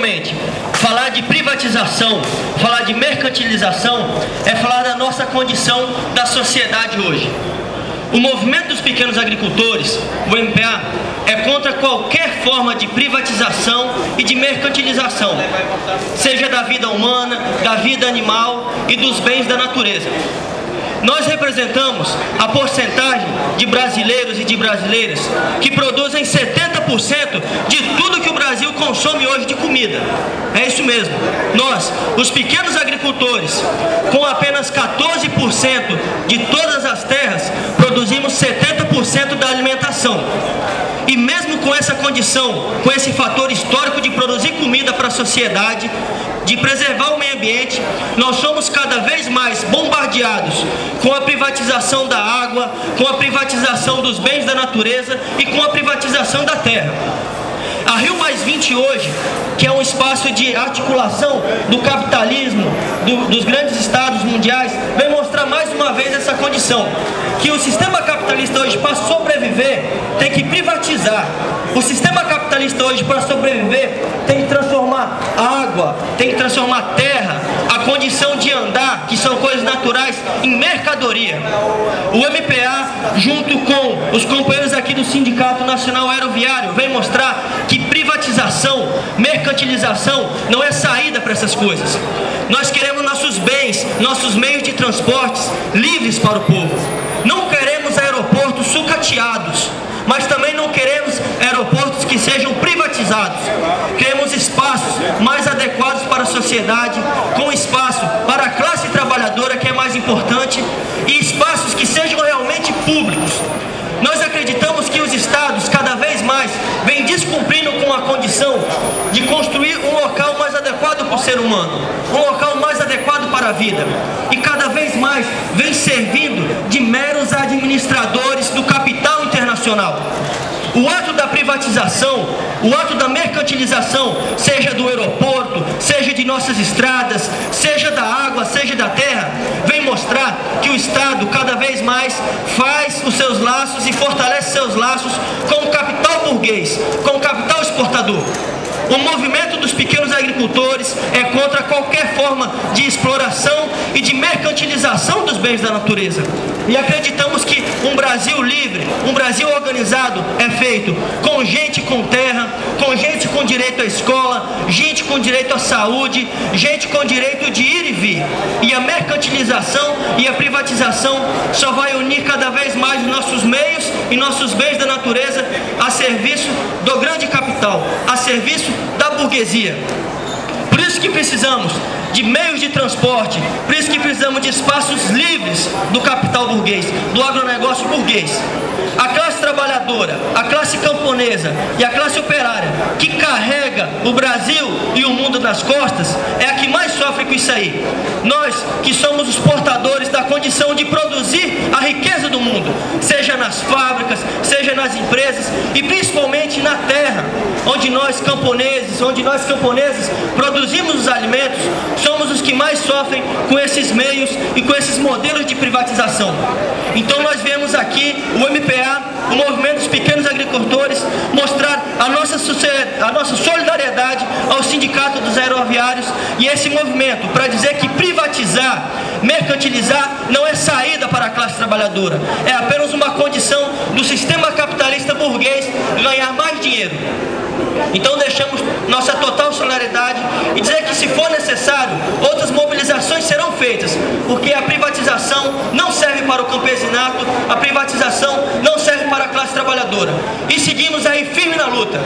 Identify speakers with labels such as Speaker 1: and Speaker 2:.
Speaker 1: Incrivelmente, falar de privatização, falar de mercantilização, é falar da nossa condição da sociedade hoje. O movimento dos pequenos agricultores, o MPA, é contra qualquer forma de privatização e de mercantilização, seja da vida humana, da vida animal e dos bens da natureza. Nós representamos a porcentagem de brasileiros e de brasileiras que produzem 70% de tudo que o Brasil consome hoje de comida. É isso mesmo. Nós, os pequenos agricultores, com apenas 14% de todas as terras, produzimos 70% da alimentação. E mesmo com essa condição, com esse fator histórico de produzir comida para a sociedade, de preservar o meio ambiente, nós somos cada vez mais bombardeados com a privatização da água, com a privatização dos bens da natureza e com a privatização da terra. A Rio+20 hoje, que é um espaço de articulação do capitalismo, dos grandes estados mundiais, vem mostrar mais uma vez essa condição, que o sistema capitalista hoje, para sobreviver, tem que privatizar. O sistema capitalista hoje, para sobreviver, tem que transformar água, tem que transformar terra, a condição de andar, que são coisas naturais, em mercadoria. O MPA, junto com os companheiros aqui do Sindicato Nacional Aeroviário, vem mostrar que privatização, mercantilização não é saída para essas coisas. Nós queremos nossos bens, nossos meios de transportes livres para o povo. Não queremos aeroportos sucateados, mas também não queremos aeroportos que sejam privatizados. Queremos espaços mais adequados para a sociedade, com espaço para a classe trabalhadora, que é mais importante, e espaços que sejam realmente públicos. Nós acreditamos que os estados, cada vez mais, vêm descumprindo com a condição de construir um local mais adequado para o ser humano, um local mais adequado para a vida, e cada vez mais vem servindo de meros administradores do capital internacional. O ato da privatização, o ato da mercantilização, seja do aeroporto, seja de nossas estradas, seja da água, seja da terra, vem mostrar que o Estado cada vez mais faz os seus laços e fortalece seus laços com o capital burguês, com o capital exportador. O movimento dos pequenos agricultores é contra qualquer forma de exploração e de mercantilização dos bens da natureza. E acreditamos que um Brasil livre, um Brasil organizado é feito com gente com terra, com gente com direito à escola, gente com direito à saúde, gente com direito de ir e vir. E a mercantilização e a privatização só vai unir cada vez mais os nossos meios e nossos bens da natureza a serviço do grande capital, a serviço da burguesia. Por isso que precisamos de meios de transporte, por isso que precisamos de espaços livres do capital burguês, do agronegócio burguês. A classe trabalhadora, a classe camponesa e a classe operária, que carrega o Brasil e o mundo nas costas, é a que mais sofre com isso aí. Nós, que somos os portadores da condição de produzir a riqueza do mundo, seja nas fábricas, seja nas empresas e principalmente na terra, onde nós camponeses produzimos os alimentos, somos os que mais sofrem com esses meios e com esses modelos de privatização. Então nós viemos aqui, o MPA, o Movimento dos Pequenos Agricultores, mostrar a nossa solidariedade ao Sindicato dos Aeroviários e esse movimento para dizer que privatizar, mercantilizar não é saída para a classe trabalhadora, é apenas uma condição do sistema capitalista burguês ganhar mais dinheiro. Então deixamos nossa total solidariedade e dizer que, se for necessário, outras mobilizações serão feitas, porque a privatização não serve para o campesinato, a privatização não serve para a classe trabalhadora. E seguimos aí firme na luta.